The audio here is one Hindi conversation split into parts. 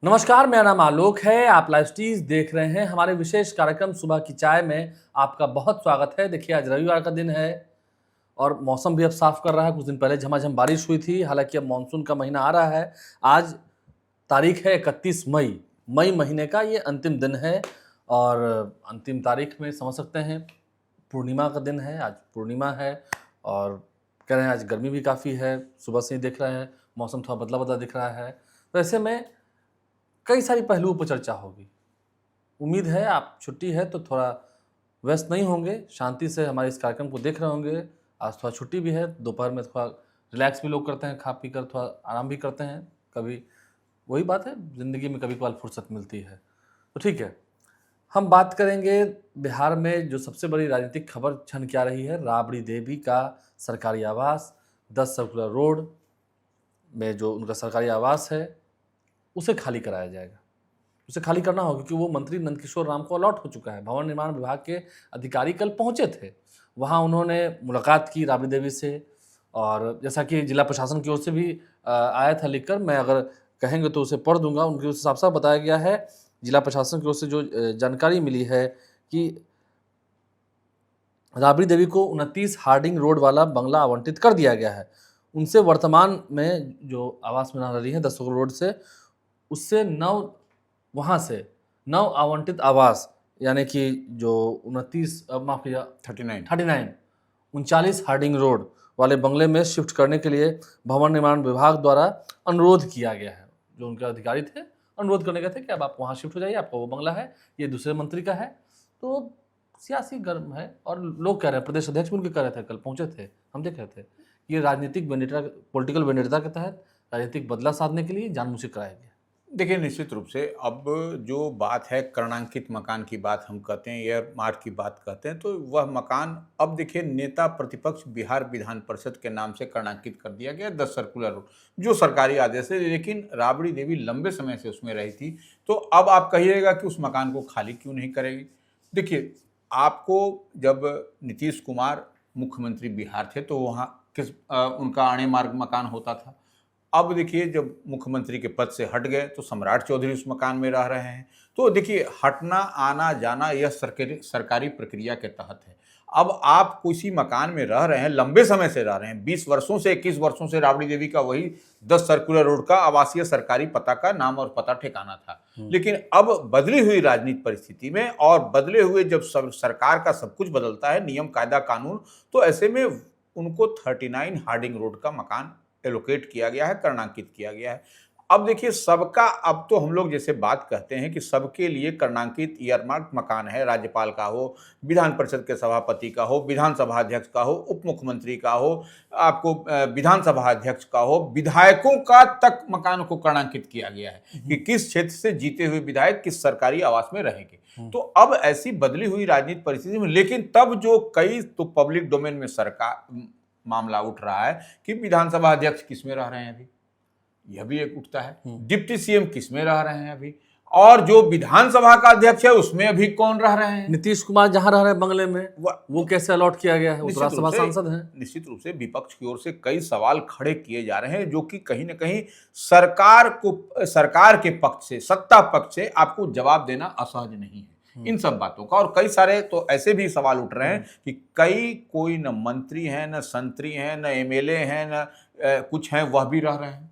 नमस्कार, मेरा नाम आलोक है। आप लाइव स्टीज देख रहे हैं। हमारे विशेष कार्यक्रम सुबह की चाय में आपका बहुत स्वागत है। देखिए, आज रविवार का दिन है और मौसम भी अब साफ कर रहा है। कुछ दिन पहले झमाझम बारिश हुई थी, हालांकि अब मानसून का महीना आ रहा है। आज तारीख है 31 मई। मई महीने का ये अंतिम दिन है और अंतिम तारीख में समझ सकते हैं पूर्णिमा का दिन है। आज पूर्णिमा है और कह रहे हैं आज गर्मी भी काफ़ी है। सुबह से ही देख रहे हैं मौसम थोड़ा बदला बदला दिख रहा है। तो ऐसे में कई सारी पहलुओं पर चर्चा होगी। उम्मीद है आप छुट्टी है तो थोड़ा व्यस्त नहीं होंगे, शांति से हमारे इस कार्यक्रम को देख रहे होंगे। आज थोड़ा छुट्टी भी है, दोपहर में थोड़ा रिलैक्स भी लोग करते हैं, खा पी कर थोड़ा आराम भी करते हैं। कभी वही बात है, ज़िंदगी में कभी कभार फुर्सत मिलती है। तो ठीक है, हम बात करेंगे बिहार में जो सबसे बड़ी राजनीतिक खबर छन क्या रही है। राबड़ी देवी का सरकारी आवास 10 सर्कुलर रोड में जो उनका सरकारी आवास है उसे खाली कराया जाएगा। उसे खाली करना होगा क्योंकि वो मंत्री नंदकिशोर राम को अलॉट हो चुका है। भवन निर्माण विभाग के अधिकारी कल पहुंचे थे, वहां उन्होंने मुलाकात की राबड़ी देवी से। और जैसा कि जिला प्रशासन की ओर से भी आया था लिखकर, मैं अगर कहेंगे तो उसे पढ़ दूंगा। उनकी ओर से साफ साफ बताया गया है, जिला प्रशासन की ओर से जो जानकारी मिली है कि राबड़ी देवी को 29 हार्डिंग रोड वाला बंगला आवंटित कर दिया गया है। उनसे वर्तमान में जो आवास में रह रही है 10 रोड से, उससे वहाँ से 9 आवंटित आवास, यानी कि जो 29 माफ कीजिएगा 39 हार्डिंग रोड वाले बंगले में शिफ्ट करने के लिए भवन निर्माण विभाग द्वारा अनुरोध किया गया है। जो उनके अधिकारी थे अनुरोध करने गए थे कि अब आप वहाँ शिफ्ट हो जाइए, आपका वो बंगला है, ये दूसरे मंत्री का है। तो सियासी गर्म है और लोग कह रहे हैं, प्रदेश अध्यक्ष भी उनके कह रहे थे, कल पहुंचे थे, हम देख रहे थे, ये राजनीतिक वेंडेटा, पॉलिटिकल वेंडेटा के तहत राजनीतिक बदला साधने के लिए जानबूझ कर कराया गया। देखिए, निश्चित रूप से अब जो बात है कर्णांकित मकान की बात हम कहते हैं, एयर मार्ट की बात कहते हैं, तो वह मकान अब देखिए नेता प्रतिपक्ष बिहार विधान परिषद के नाम से कर्णांकित कर दिया गया 10 सर्कुलर रोड, जो सरकारी आदेश है। लेकिन राबड़ी देवी लंबे समय से उसमें रही थी, तो अब आप कहिएगा कि उस मकान को खाली क्यों नहीं करेगी। देखिए, आपको जब नीतीश कुमार मुख्यमंत्री बिहार थे तो वहाँ उनका आणे मार्ग मकान होता था। अब देखिए, जब मुख्यमंत्री के पद से हट गए तो सम्राट चौधरी उस मकान में रह रहे हैं। तो देखिए, हटना आना जाना यह सरकारी प्रक्रिया के तहत है। अब आप किसी मकान में रह रहे हैं, लंबे समय से रह रहे हैं, 20 वर्षों से 21 वर्षों से राबड़ी देवी का वही 10 सर्कुलर रोड का आवासीय सरकारी पता का नाम और पता ठिकाना था। लेकिन अब बदली हुई राजनीतिक परिस्थिति में और बदले हुए जब सरकार का सब कुछ बदलता है, नियम कायदा कानून, तो ऐसे में उनको 39 हार्डिंग रोड का मकान एलोकेट किया गया है, कर्णांकित किया गया है। अब देखिए, सबका, अब तो हम लोग जैसे बात कहते हैं कि सबके लिए कर्णांकित ईयरमार्क मकान है, राज्यपाल का हो, विधान परिषद के सभापति का हो, विधानसभा अध्यक्ष का हो, उप मुख्यमंत्री का हो, आपको विधानसभा अध्यक्ष का हो, विधायकों का तक मकान को कर्णांकित किया गया है कि किस क्षेत्र से जीते हुए विधायक किस सरकारी आवास में रहेंगे। तो अब ऐसी बदली हुई राजनीतिक परिस्थिति में, लेकिन तब जो कई तो पब्लिक डोमेन में सरकार मामला उठ रहा है कि विधानसभा अध्यक्ष किस में रह रहे हैं अभी, यह भी एक उठता है। डिप्टी सीएम किस में रह रहे हैं अभी, और जो विधानसभा का अध्यक्ष है उसमें अभी कौन रह रहे हैं। नीतीश कुमार जहां रह रहे हैं बंगले में, वो कैसे अलॉट किया गया है? राज्यसभा सांसद हैं। निश्चित रूप से विपक्ष की ओर से कई सवाल खड़े किए जा रहे हैं, जो कि कहीं ना कहीं सरकार के पक्ष से, सत्ता पक्ष से आपको जवाब देना असहज नहीं है इन सब बातों का। और कई सारे तो ऐसे भी सवाल उठ रहे हैं कि कोई न मंत्री हैं, न संतरी हैं, न एमएलए हैं, न कुछ हैं, वह भी रह रहे हैं।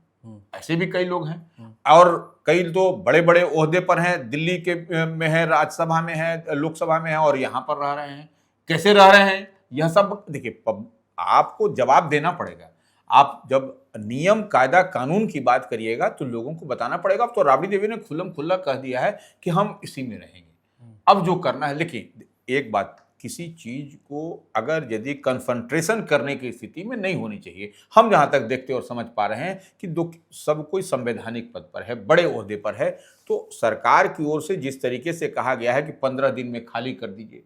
ऐसे भी कई लोग हैं और कई तो बड़े बड़े ओहदे पर हैं, दिल्ली के में है, राज्यसभा में है, लोकसभा में है, और यहाँ पर रह रहे हैं। कैसे रह रहे हैं यह सब देखिए, आपको जवाब देना पड़ेगा। आप जब नियम कायदा कानून की बात करिएगा तो लोगों को बताना पड़ेगा। तो राबड़ी देवी ने खुल्लम खुल्ला कह दिया है कि हम इसी में रहेंगे। अब जो करना है, लेकिन एक बात, किसी चीज को अगर यदि कन्फ्रंटेशन करने की स्थिति में नहीं होनी चाहिए। हम जहां तक देखते और समझ पा रहे हैं कि सब कोई संवैधानिक पद पर है, बड़े ओहदे पर है, तो सरकार की ओर से जिस तरीके से कहा गया है कि 15 दिन में खाली कर दीजिए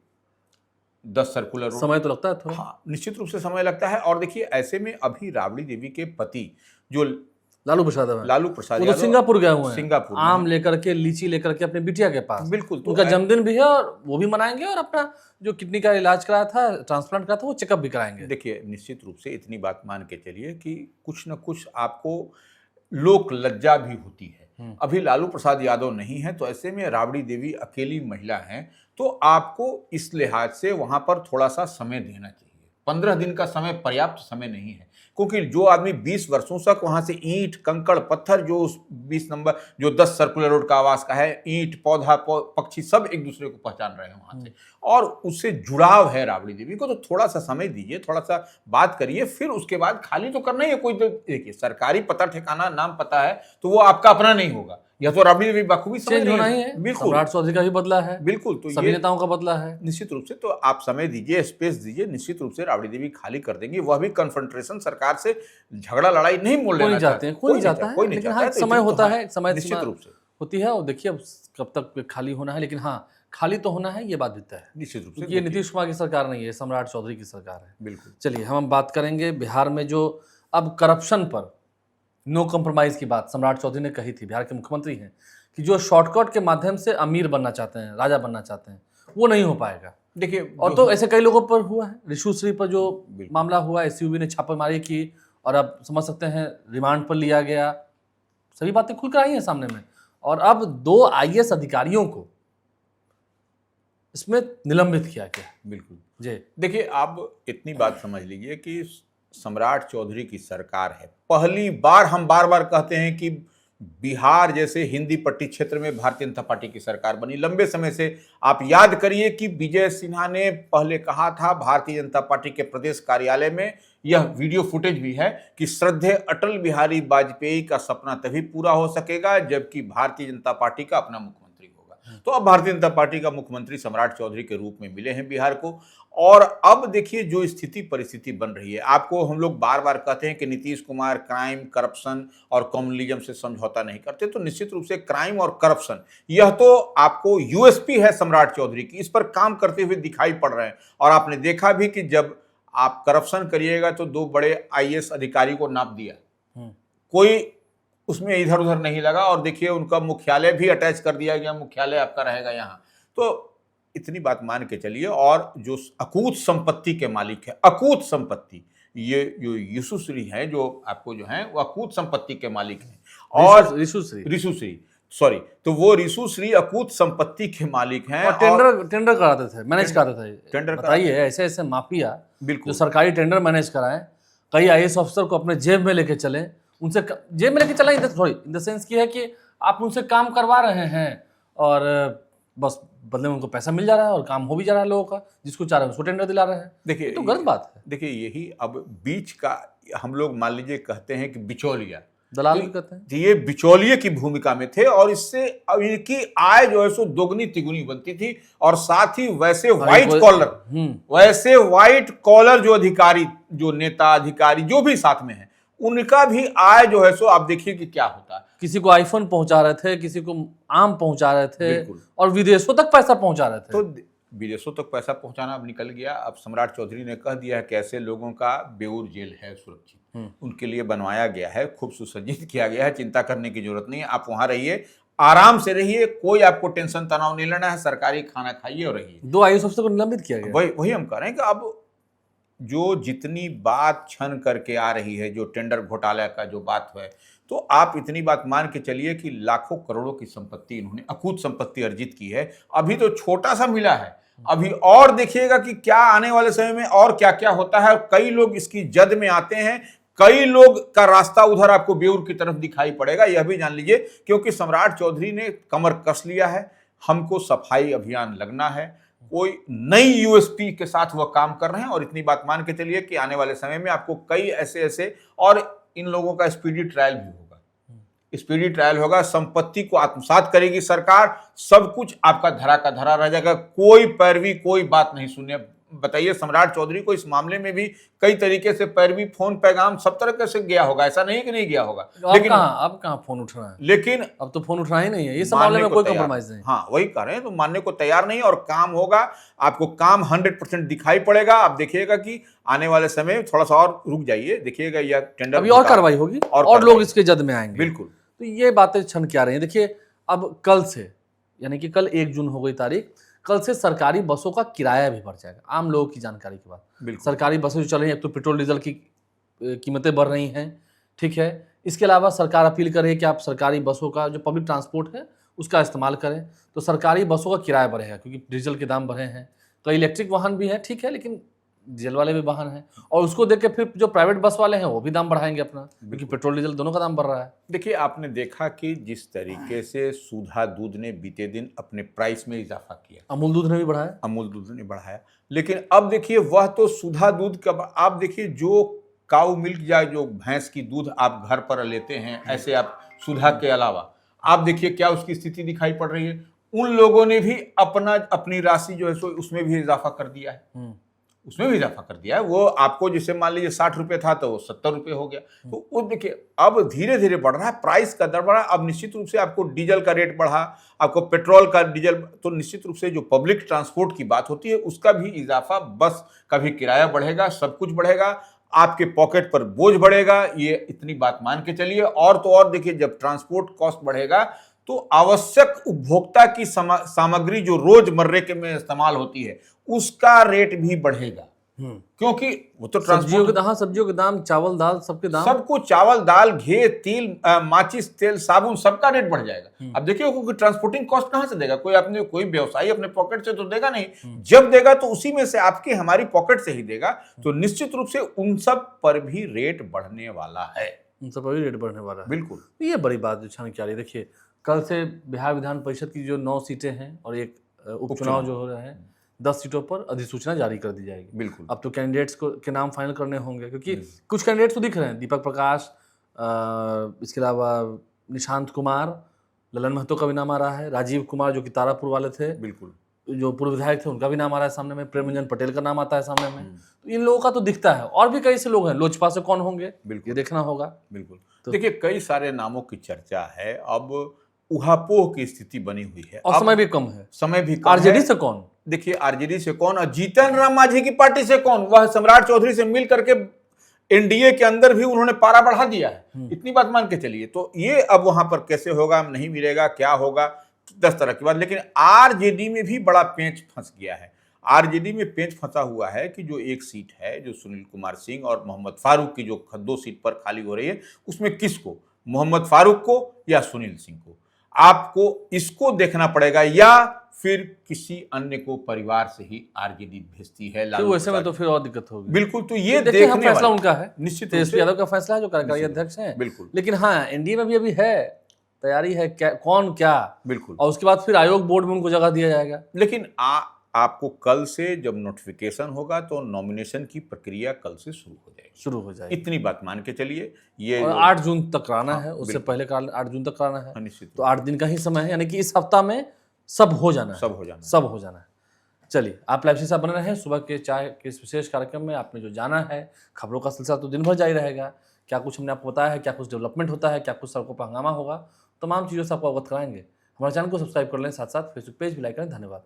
10 सर्कुलर रोड, समय तो लगता है थोड़ा। हाँ, निश्चित रूप से समय लगता है। और देखिए, ऐसे में अभी राबड़ी देवी के पति जो लालू प्रसाद वो तो सिंगापुर गए हुए हैं, सिंगापुर आम लेकर के, लीची लेकर के अपने बिटिया के पास। बिल्कुल, तो उनका जन्मदिन भी है और वो भी मनाएंगे, और अपना जो किडनी का इलाज कराया था, ट्रांसप्लांट कराया था, वो चेकअप भी कराएंगे। देखिए, निश्चित रूप से इतनी बात मान के चलिए कि कुछ न कुछ आपको लोक लज्जा भी होती है। अभी लालू प्रसाद यादव नहीं है, तो ऐसे में राबड़ी देवी अकेली महिला हैं, तो आपको इस लिहाज से वहां पर थोड़ा सा समय देना चाहिए। 15 दिन का समय पर्याप्त समय नहीं है, क्योंकि जो आदमी 20 वर्षों तक वहां से ईंट कंकड़ पत्थर, जो उस 20 नंबर जो 10 सर्कुलर रोड का आवास का है, ईंट पौधा पक्षी सब एक दूसरे को पहचान रहे हैं वहां से, और उससे जुड़ाव है राबड़ी देवी को, तो थोड़ा सा समय दीजिए, थोड़ा सा बात करिए, फिर उसके बाद खाली तो करना ही है। कोई तो देखिए, सरकारी पता ठिकाना नाम पता है तो वो आपका अपना नहीं होगा, यह तो राबड़ी देवी बखूबी समझ चेंज रही होना ही है। है, बिल्कुल, सम्राट चौधरी का भी बदला है, बिल्कुल। तो सभी ये नेताओं का बदला है। निश्चित रूप से, तो आप समय दीजिए, स्पेस दीजिए, निश्चित रूप से राबड़ी देवी खाली कर देंगी। वह भी कन्फ्रंटेशन, सरकार से झगड़ा लड़ाई नहीं मोल कोई लेना नहीं चाहते हैं, कोई नहीं चाहता है, लेकिन हाँ तो समय इतनी तो होता हाँ, है, समय निश्चित सीमा रूप से, होती है, और देखिए अब कब तक खाली होना है, लेकिन हाँ खाली तो होना है, ये बात देता है, निश्चित रूप से। क्योंकि ये नीतीश कुमार की सरकार नहीं है, सम्राट चौधरी की सरकार है। बिल्कुल। चलिए हम बात करेंगे बिहार में जो अब करप्शन पर नो कॉम्प्रोमाइज की बात सम्राट चौधरी ने कही थी, बिहार के मुख्यमंत्री हैं, कि जो शॉर्टकट के माध्यम से अमीर बनना चाहते हैं, राजा बनना चाहते हैं, वो नहीं हो पाएगा। देखिए, और तो ऐसे कई लोगों पर हुआ है, ऋषु श्री पर जो बिल्कुल। मामला हुआ, एसयूवी ने छापेमारी की और अब समझ सकते हैं रिमांड पर लिया गया, सभी बातें खुलकर आई हैं सामने में, और अब 2 आईएएस अधिकारियों को इसमें निलंबित किया गया। बिल्कुल जी, देखिए, आप इतनी बात समझ लीजिए कि सम्राट चौधरी की सरकार है, पहली बार, हम बार बार कहते हैं कि बिहार जैसे हिंदी पट्टी क्षेत्र में भारतीय जनता पार्टी की सरकार बनी। लंबे समय से आप याद करिए कि विजय सिन्हा ने पहले कहा था भारतीय जनता पार्टी के प्रदेश कार्यालय में, यह वीडियो फुटेज भी है, कि श्रद्धेय अटल बिहारी वाजपेयी का सपना तभी पूरा हो सकेगा जबकि भारतीय जनता पार्टी का अपना मुख्यमंत्री होगा। तो अब भारतीय जनता पार्टी का मुख्यमंत्री सम्राट चौधरी के रूप में मिले हैं बिहार को, और अब देखिए जो स्थिति परिस्थिति बन रही है। आपको हम लोग बार बार कहते हैं कि नीतीश कुमार क्राइम, करप्शन और कम्युनलिज्म से समझौता नहीं करते, तो निश्चित रूप से क्राइम और करप्शन, यह तो आपको यूएसपी है सम्राट चौधरी की, इस पर काम करते हुए दिखाई पड़ रहे हैं। और आपने देखा भी कि जब आप करप्शन करिएगा तो 2 बड़े आईएएस अधिकारी को नाप दिया, कोई उसमें इधर उधर नहीं लगा, और देखिए उनका मुख्यालय भी अटैच कर दिया गया, मुख्यालय आपका रहेगा यहाँ। तो इतनी बात मान के चलिए, और जो अकूत संपत्ति के मालिक है, अकूत संपत्ति, ये जो यीशु श्री है, जो आपको जो है वो अकूत संपत्ति के मालिक हैं, और ऋषु श्री सॉरी, तो वो ऋषु श्री अकूत संपत्ति के मालिक हैं, और टेंडर कराते थे, मैनेज कराते थे। टेंडर बताइए, ऐसे ऐसे माफिया बिल्कुल जो सरकारी टेंडर मैनेज कराएं, कई आईएएस अफसर को अपने जेब में लेके चले, उनसे जेब में लेके चला, इन द सेंस की है कि आप उनसे काम करवा रहे हैं और बस बदले में उनको पैसा मिल जा रहा है और काम हो भी जा रहा है लोगों का, जिसको चाह रहे हैं उसको टेंडर दिला रहे हैं। देखिए, तो गलत बात है। देखिए, यही अब बीच का, हम लोग मान लीजिए कहते हैं कि बिचौलिया, दलाल भी कहते हैं, ये बिचौलिए की भूमिका में थे, और इससे अब इनकी आय जो है सो दोगुनी तिगुनी बनती थी। और साथ ही वैसे व्हाइट कॉलर जो अधिकारी, जो नेता अधिकारी जो भी साथ में है, उनका भी आय जो है सो आप देखिए कि क्या होता है। किसी को आईफोन पहुंचा रहे थे, किसी को आम पहुंचा रहे थे, बिल्कुल। और विदेशों तक पैसा पहुंचा रहे थे। तो विदेशों तक पैसा पहुंचाना अब निकल गया। अब सम्राट चौधरी ने कह दिया है कि ऐसे लोगों का बेऊर जेल है सुरक्षित, उनके लिए बनवाया गया है, खूब सुसज्जित किया गया है, चिंता करने की जरूरत नहीं है, आप वहां रहिए, आराम से रहिए, कोई आपको टेंशन तनाव नहीं लेना है, सरकारी खाना खाइए और रहिए। 2 आईएएस अफसर को निलंबित किया गया। वही हम कह रहे हैं कि अब जो जितनी बात छन करके आ रही है, जो टेंडर घोटाला का जो बात है, तो आप इतनी बात मान के चलिए कि लाखों करोड़ों की संपत्ति इन्होंने, अकूत संपत्ति अर्जित की है। अभी तो छोटा सा मिला है, अभी और देखिएगा कि क्या आने वाले समय में और क्या क्या होता है। कई लोग इसकी जद में आते हैं, कई लोग का रास्ता उधर आपको बेऊर की तरफ दिखाई पड़ेगा, यह भी जान लीजिए, क्योंकि सम्राट चौधरी ने कमर कस लिया है। हमको सफाई अभियान लगना है, कोई नई यूएसपी के साथ वह काम कर रहे हैं, और इतनी बात मान के चलिए कि आने वाले समय में आपको कई ऐसे और इन लोगों का स्पीडी ट्रायल भी होगा, स्पीडी ट्रायल होगा, संपत्ति को आत्मसात करेगी सरकार, सब कुछ आपका धरा का धरा रह जाएगा, कोई पैरवी, कोई बात नहीं सुनिए। बताइए, सम्राट चौधरी को इस मामले में भी कई तरीके से पैरवी, फोन पैगाम सब तरह से गया होगा, ऐसा नहीं कि नहीं गया होगा। लेकिन अब कहां फोन उठ रहा है, लेकिन अब तो फोन उठना ही नहीं है, ये सब मामले में कोई कॉम्प्रोमाइज नहीं। हाँ, वही कह रहे हैं, तो मानने को तैयार नहीं, और काम होगा, आपको काम 100% दिखाई पड़ेगा। आप देखिएगा कि आने वाले समय में थोड़ा सा और रुक जाइए, देखिएगा यह टेंडर अभी और कार्रवाई होगी और लोग इसके जद में आएंगे। बिल्कुल। तो ये बातें छन के आ रही हैं। देखिए, अब कल से, यानी कि कल 1 जून हो गई तारीख, कल से सरकारी बसों का किराया भी बढ़ जाएगा। आम लोगों की जानकारी की बात, सरकारी बसें जो चल रही हैं, एक तो पेट्रोल डीजल की कीमतें बढ़ रही हैं, ठीक है, इसके अलावा सरकार अपील कर रही है कि आप सरकारी बसों का जो पब्लिक ट्रांसपोर्ट है उसका इस्तेमाल करें, तो सरकारी बसों का किराया बढ़ेगा क्योंकि डीजल के दाम बढ़े हैं। कई इलेक्ट्रिक वाहन भी हैं, ठीक है, लेकिन डीजल वाले भी वाहन हैं, और उसको देख के फिर जो प्राइवेट बस वाले हैं वो भी दाम बढ़ाएंगे अपना, क्योंकि पेट्रोल डीजल दोनों का दाम बढ़ रहा है। देखिए, आपने देखा कि जिस तरीके से सुधा दूध ने बीते दिन अपने प्राइस में इजाफा किया, अमूल दूध ने भी बढ़ाया, अमूल दूध ने बढ़ाया, लेकिन अब देखिए वह तो सुधा दूध का, आप देखिए जो काऊ मिल्क या जो भैंस की दूध आप घर पर लेते हैं, ऐसे आप सुधा के अलावा आप देखिए क्या उसकी स्थिति दिखाई पड़ रही है। उन लोगों ने भी अपनी राशि जो है सो उसमें भी इजाफा कर दिया है, उसमें भी इजाफा कर दिया है। वो आपको जैसे मान लीजिए 60 रुपये था तो वो 70 रुपये हो गया। तो वो देखिए अब धीरे धीरे बढ़ रहा है, प्राइस का दर बढ़ा। अब निश्चित रूप से आपको डीजल का रेट बढ़ा, आपको पेट्रोल का डीजल, तो निश्चित रूप से जो पब्लिक ट्रांसपोर्ट की बात होती है उसका भी इजाफा, बस का भी किराया बढ़ेगा, सब कुछ बढ़ेगा, आपके पॉकेट पर बोझ बढ़ेगा, ये इतनी बात मान के चलिए। और तो और देखिए, जब ट्रांसपोर्ट कॉस्ट बढ़ेगा तो आवश्यक उपभोक्ता की सामग्री जो रोजमर्रे के में इस्तेमाल होती है उसका रेट भी बढ़ेगा, क्योंकि वो तो सब्जियों के दाम, चावल दाल सबके दाम, सब कुछ, चावल दाल घी तेल माचिस तेल साबुन सबका रेट बढ़ जाएगा। अब देखिए क्योंकि ट्रांसपोर्टिंग कॉस्ट कहां से देगा, कोई व्यवसायी अपने पॉकेट से तो देगा नहीं, जब देगा तो उसी में से आपकी हमारी पॉकेट से ही देगा। तो निश्चित रूप से उन सब पर भी रेट बढ़ने वाला है, उन सब पर भी रेट बढ़ने वाला है। बिल्कुल, ये बड़ी बात जो छान की आ रही है। देखिए कल से बिहार विधान परिषद की जो 9 सीटें हैं और एक उपचुनाव जो हो रहे हैं, 10 सीटों पर अधिसूचना जारी कर दी जाएगी। बिल्कुल, अब तो कैंडिडेट्स के नाम फाइनल करने होंगे, क्योंकि कुछ कैंडिडेट्स तो दिख रहे हैं, दीपक प्रकाश, इसके अलावा निशांत कुमार, ललन महतो का भी नाम आ रहा है, राजीव कुमार जो कि तारापुर वाले थे, बिल्कुल, जो पूर्व विधायक थे उनका भी नाम आ रहा है सामने में, प्रेमरंजन पटेल का नाम आता है सामने में। तो इन लोगों का तो दिखता है, और भी कई से लोग हैं, लोजपा से कौन होंगे ये देखना होगा। बिल्कुल, तो देखिए कई सारे नामों की चर्चा है, अब उहापोह की स्थिति बनी हुई है और समय भी कम है। समय भी कम आरजेडी है। से कौन, देखिए आरजेडी से कौन और जीतन राम मांझी की पार्टी से कौन, वह सम्राट चौधरी से मिल करके एनडीए के अंदर भी उन्होंने पारा बढ़ा दिया है, इतनी बात मान के चलिए। तो ये अब वहां पर कैसे होगा, नहीं मिलेगा, क्या होगा, 10 तरह की बात। लेकिन आरजेडी में भी बड़ा पेंच फंस गया है। आरजेडी में पेंच फंसा हुआ है कि जो एक सीट है जो सुनील कुमार सिंह और मोहम्मद फारूक की जो 2 सीट पर खाली हो रही है, उसमें किसको, मोहम्मद फारूक को या सुनील सिंह को, आपको इसको देखना पड़ेगा, या फिर किसी अन्य को परिवार से ही आरजेडी भेजती है। तो वैसे में तो फिर और दिक्कत होगी। बिल्कुल, तो ये देखिए हम फैसला उनका है, निश्चित तेजस्वी यादव का फैसला है जो कार्यकारी अध्यक्ष हैं। बिल्कुल, लेकिन हाँ, एनडीए में भी अभी है, तैयारी है, क्या कौन क्या, बिल्कुल, और उसके बाद फिर आयोग बोर्ड में उनको जगह दिया जाएगा। लेकिन आपको कल से जब नोटिफिकेशन होगा तो नॉमिनेशन की प्रक्रिया कल से शुरू हो जाएगी, इतनी बात मान के चलिए। ये 8 जून तक कराना है, उससे पहले 8 जून तक कराना है, निश्चित, तो 8 दिन का ही समय है, यानी कि इस हफ्ता में सब हो जाना है। चलिए, आप लाइव से साथ बने रहें। सुबह के चाय के इस विशेष कार्यक्रम में आपने जो जाना है, खबरों का सिलसिला तो दिन भर जारी रहेगा। क्या कुछ हमने आपको बताया है, क्या कुछ डेवलपमेंट होता है, क्या कुछ सड़कों पर हंगामा होगा, तमाम चीज़ों से आपको अवगत कराएंगे। हमारे चैनल को सब्सक्राइब कर लें, साथ साथ फेसबुक पेज भी लाइक करें। धन्यवाद।